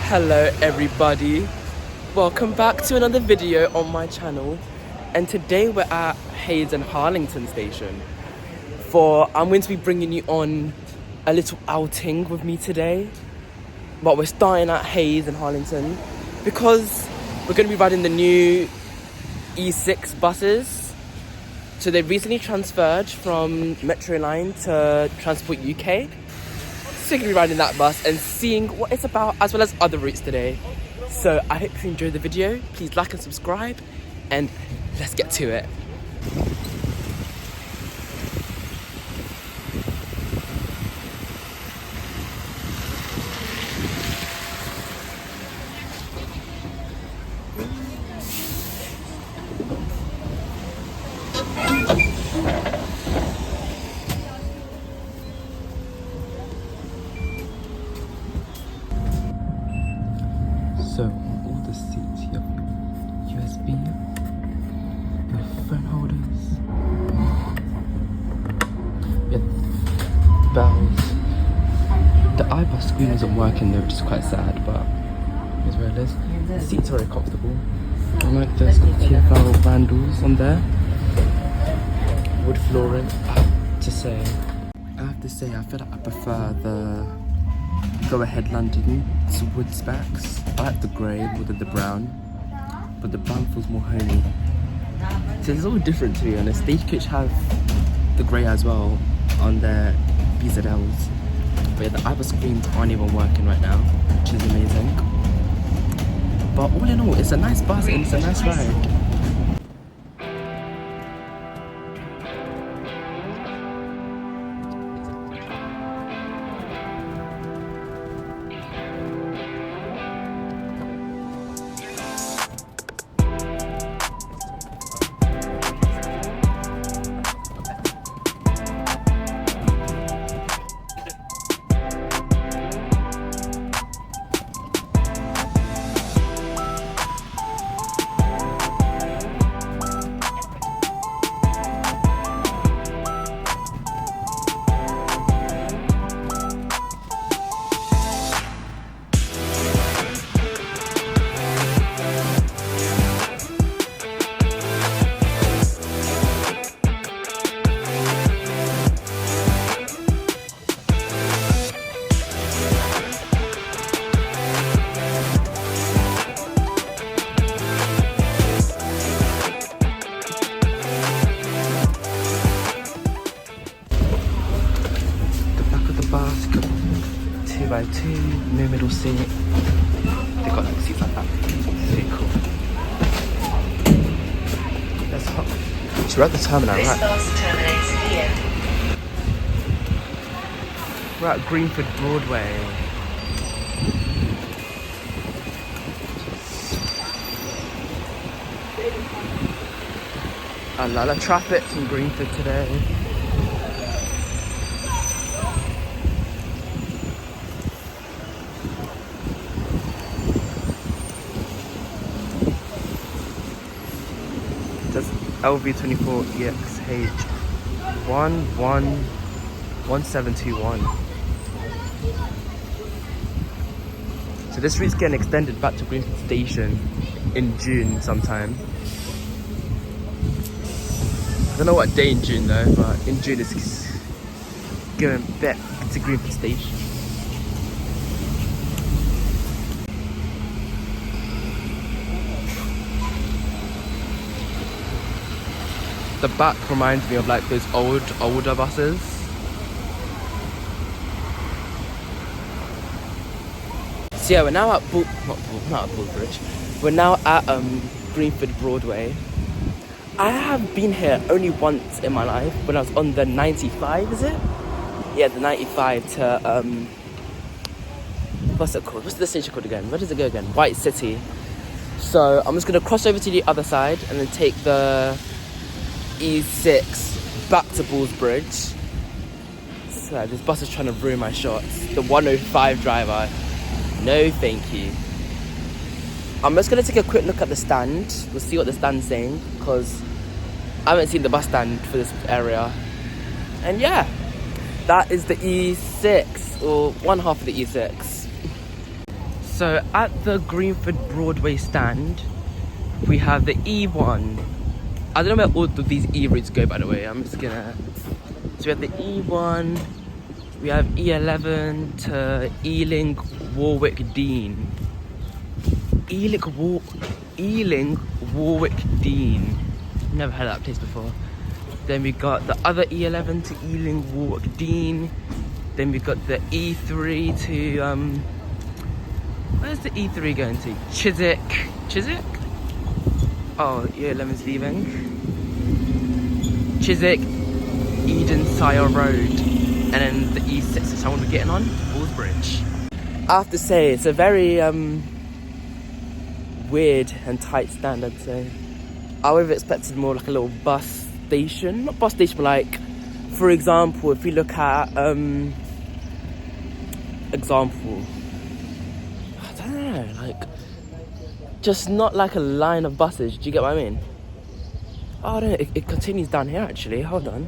Hello everybody, welcome back to another video on my channel, and today we're at Hayes and Harlington station I'm going to be bringing you on a little outing with me today. But we're starting at Hayes and Harlington because we're going to be riding the new E6 buses. So they've recently transferred from Metro Line to Transport UK. So we're going to be riding that bus and seeing what it's about, as well as other routes today. So I hope you enjoyed the video. Please like and subscribe, and let's get to it. So all the seats, you have USB, your phone holders, bells. The Ibus screen isn't working though, which is quite sad, but here's where it is. The seats are very comfortable. And like there's TFL vandals on there. Wood flooring. I have to say, I feel like I prefer the goaheadlondon wood specs. I like the grey more than the brown, but the brown feels more homey. So it's all different, to be honest. They could have the grey as well on their BZLs, but yeah, the Ibus screens aren't even working right now, which is amazing. But all in all, it's a nice bus and it's a nice ride. Bus, 2x2, no middle seat. They got like seats like that. Really cool. Let's hop. So we're at the terminal, right? This bus terminates here. We're at Greenford Broadway. A lot of traffic in Greenford today. LV24 EXH 111721. So this route's getting extended back to Greenford Station in June sometime. I don't know what day in June though, but in June it's going back to Greenford Station. The back reminds me of like those older buses. So yeah, we're now at not at Bridge. We're now at Greenford Broadway. I have been here only once in my life, when I was on the 95, is it? Yeah, the 95 to what's it called? What's the station called again? Where does it go again? White City. So I'm just gonna cross over to the other side and then take the E6 back to Bridge. So this bus is trying to ruin my shots. The 105 driver, no thank you. I'm just gonna take a quick look at the stand. We'll see what the stand's saying, because I haven't seen the bus stand for this area. And yeah, that is the E6, or one half of the E6. So at the Greenford Broadway stand, we have the E1. I don't know where all of these E routes go, by the way. I'm just gonna... So we have the E1, we have E11 to Ealing, Warwick, Dean. Ealing, Warwick, Dean. Never heard of that place before. Then we got the other E11 to Ealing, Warwick, Dean. Then we got the E3 to where's the E3 going to? Chiswick? Oh, E11's leaving. Chiswick, Eden Sire Road, and then the E6 is someone we're getting on, Bridge. I have to say, it's a very weird and tight stand, I'd say. I would have expected more like a little bus station, not bus station, but like, for example, if we look at example, I don't know, like, just not like a line of buses. Do you get what I mean? Oh no, it continues down here actually. Hold on.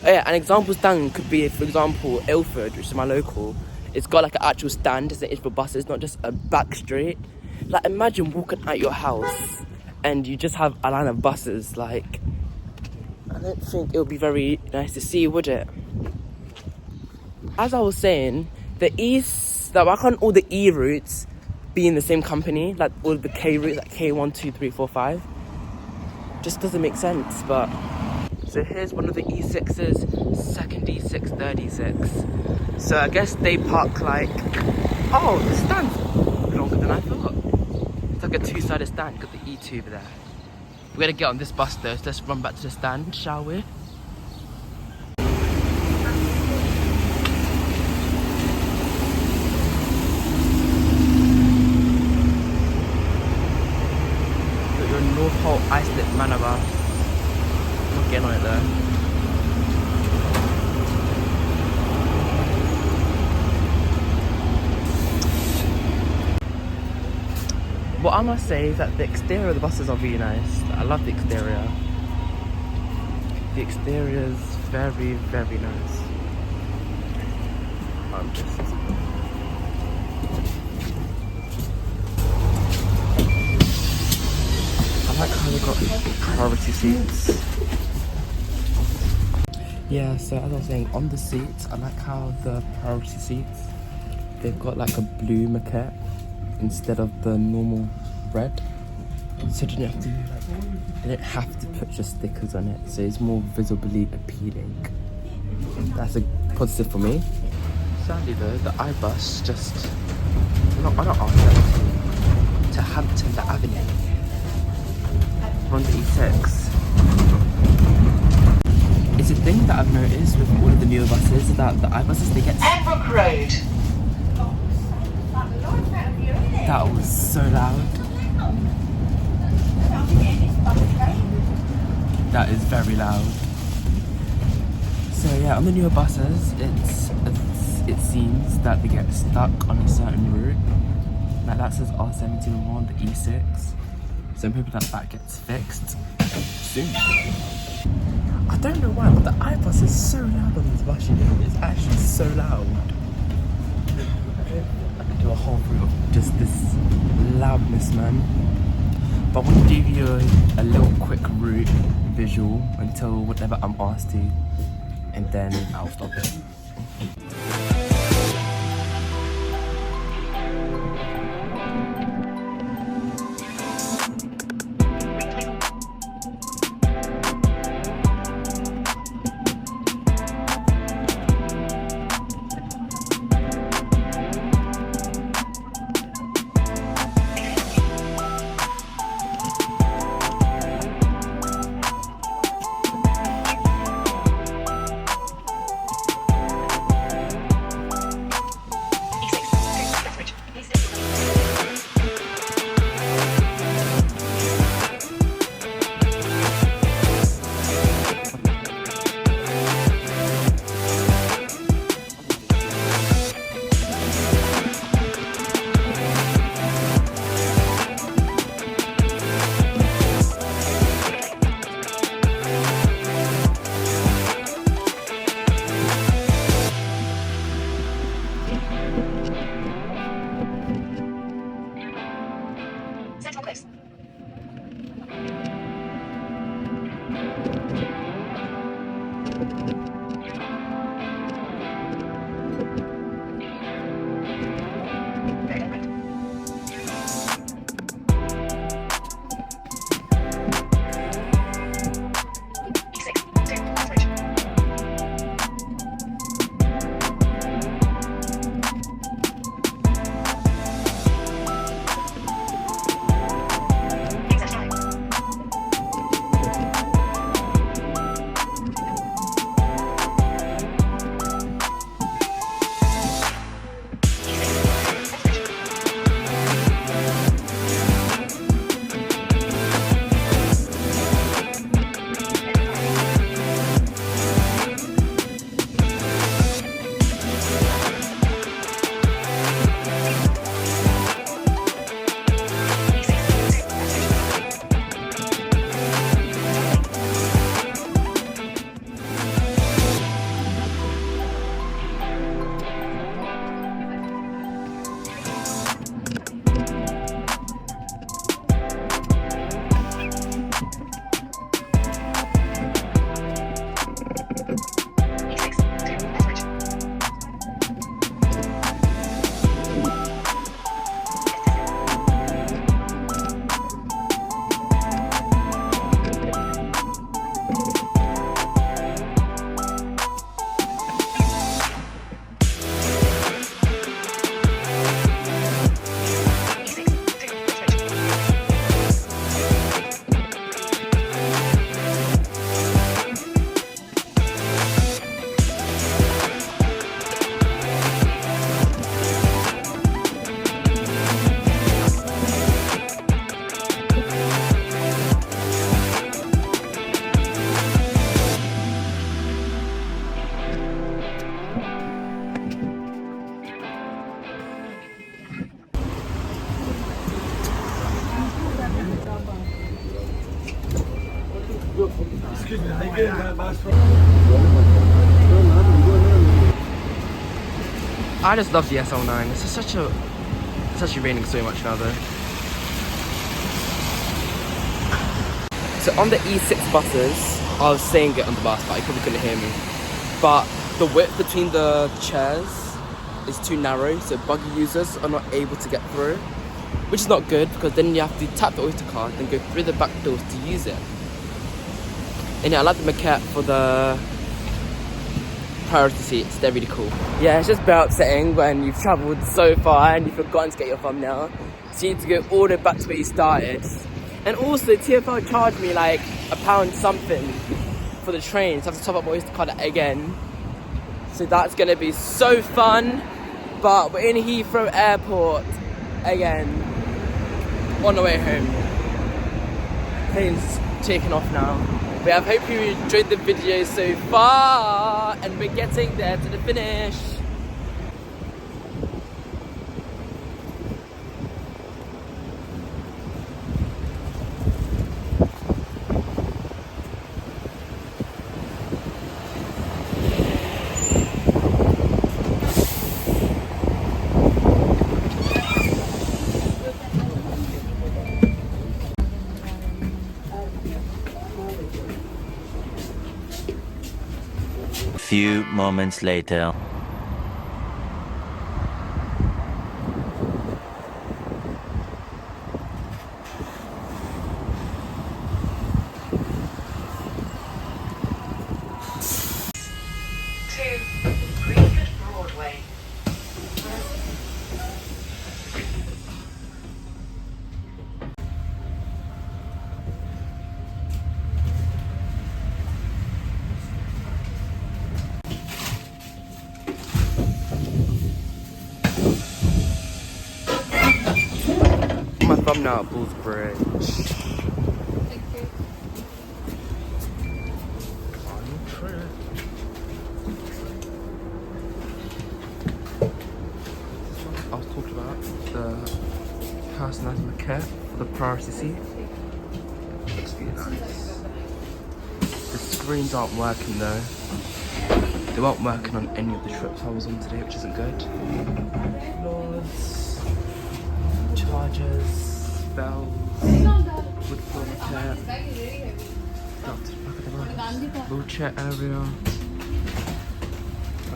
Oh yeah, an example stand could be, for example, Ilford, which is my local. It's got like an actual stand as it is for buses, not just a back street. Like, imagine walking out your house and you just have a line of buses. Like, I don't think it would be very nice to see, would it? As I was saying, the East, like, why can't all the E routes be in the same company? Like all the K routes, like K1, 2, 3, 4, 5. Just doesn't make sense, but... So here's one of the E6s, second E6, third E6. So I guess they park like... Oh, the stand's longer than I thought. It's like a two-sided stand, got the E2 over there. We're gonna get on this bus though, so let's run back to the stand, shall we? Northolt Islip Manor bus. I'm not getting on it there. What I must say is that the exterior of the buses are really nice. I love the exterior. The exterior is very, very nice. I'm just... I like how they got priority seats. Yeah, so as I was saying, on the seats, I like how the priority seats, they've got like a blue maquette instead of the normal red. So you don't have to, like, they don't have to put just stickers on it, so it's more visibly appealing. That's a positive for me. Sadly though, the Ibus just, I don't ask them to Hampton, the Avenue. On the E6. It's a thing that I've noticed with all of the newer buses that the iBuses, they get... Edinburgh Road! That was so loud. That is very loud. So yeah, on the newer buses, it seems that they get stuck on a certain route. Like that says R71 on the E6. So I'm hoping that gets fixed soon. I don't know why, but the iBus is so loud on this bus, you know? It's actually so loud. I could do a whole route of just this loudness, man. But I want to give you a little quick route visual until whatever I'm asked to, and then I'll stop it. I just love the SL9. It's actually raining so much now though. So on the E6 buses, I was saying it on the bus, but you probably couldn't hear me. But the width between the chairs is too narrow, so buggy users are not able to get through, which is not good because then you have to tap the Oyster card, then go through the back doors to use it. And yeah, I like the maquette for the priority seats, they're really cool. Yeah, it's just a bit upsetting when you've travelled so far and you've forgotten to get your thumbnail, so you need to go all the way back to where you started. And also, TfL charged me like £1 something for the train, so I have to top up my Oyster card again. So that's gonna be so fun. But we're in Heathrow Airport again, on the way home. Plane's taking off now. But I hope you enjoyed the video so far, and we're getting there to the finish. Few moments later. To Greenford Broadway. My thumbnail at Bulls Bridge. I was talking about the personalised maquette for the priority seat. Looks really nice. The screens aren't working though. They weren't working on any of the trips I was on today, which isn't good. Floors, chargers, bells, wood floor maquette. Wheelchair area.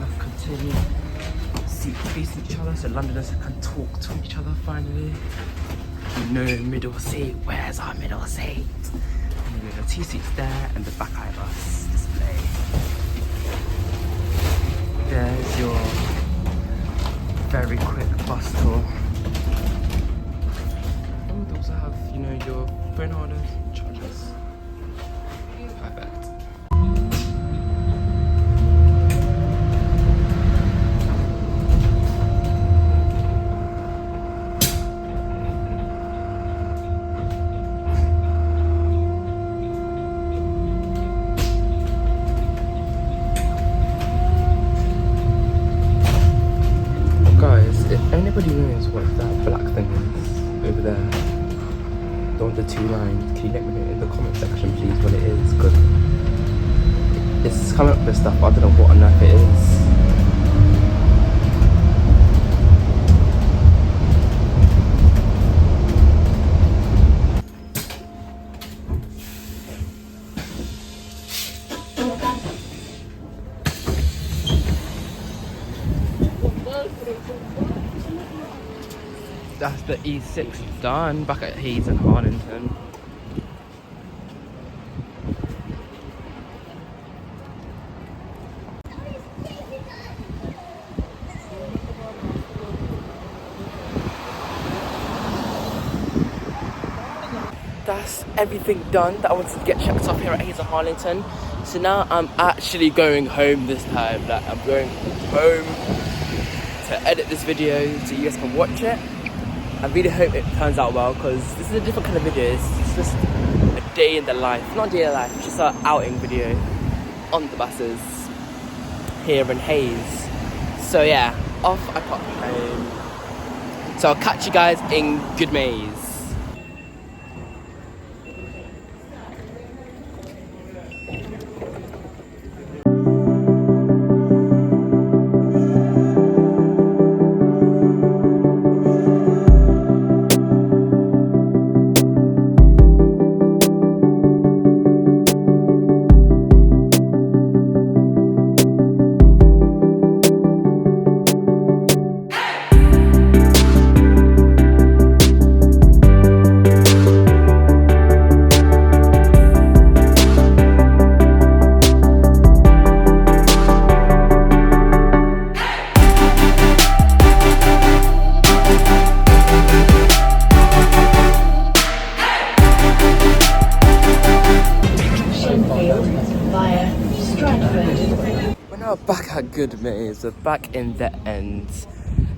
I've continued seat facing each other so Londoners can talk to each other finally. No middle seat, where's our middle seat? And we have 2 seats there and the back Ibus display. There's your very quick bus tour. And they also have, you know, your phone holders, chargers. Perfect. Guys, if anybody knows what that black thing is over there, the one with the 2 lines, can you let me know in the comment section please what it is? Because it's coming up with stuff, I don't know what on earth it is. That's the E6 done, back at Hayes and Harrington. That's everything done that I wanted to get checked off here at Hayes and Harrington. So now I'm actually going home this time. Like, I'm going home to edit this video so you guys can watch it. I really hope it turns out well because this is a different kind of video. It's just a day in the life. Not a day in the life, it's just an outing video on the buses here in Hayes. So yeah, off I pop home. So I'll catch you guys in good maze. now back at Good Maze. We're back in the end.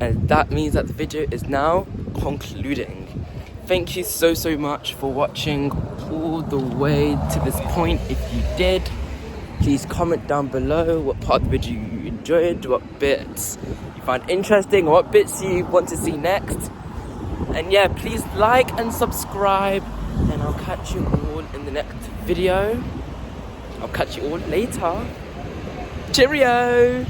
And that means that the video is now concluding. Thank you so much for watching all the way to this point. If you did, please comment down below what part of the video you enjoyed, what bits you find interesting, what bits you want to see next. And yeah, please like and subscribe, and I'll catch you all in the next video. I'll catch you all later. Cheerio!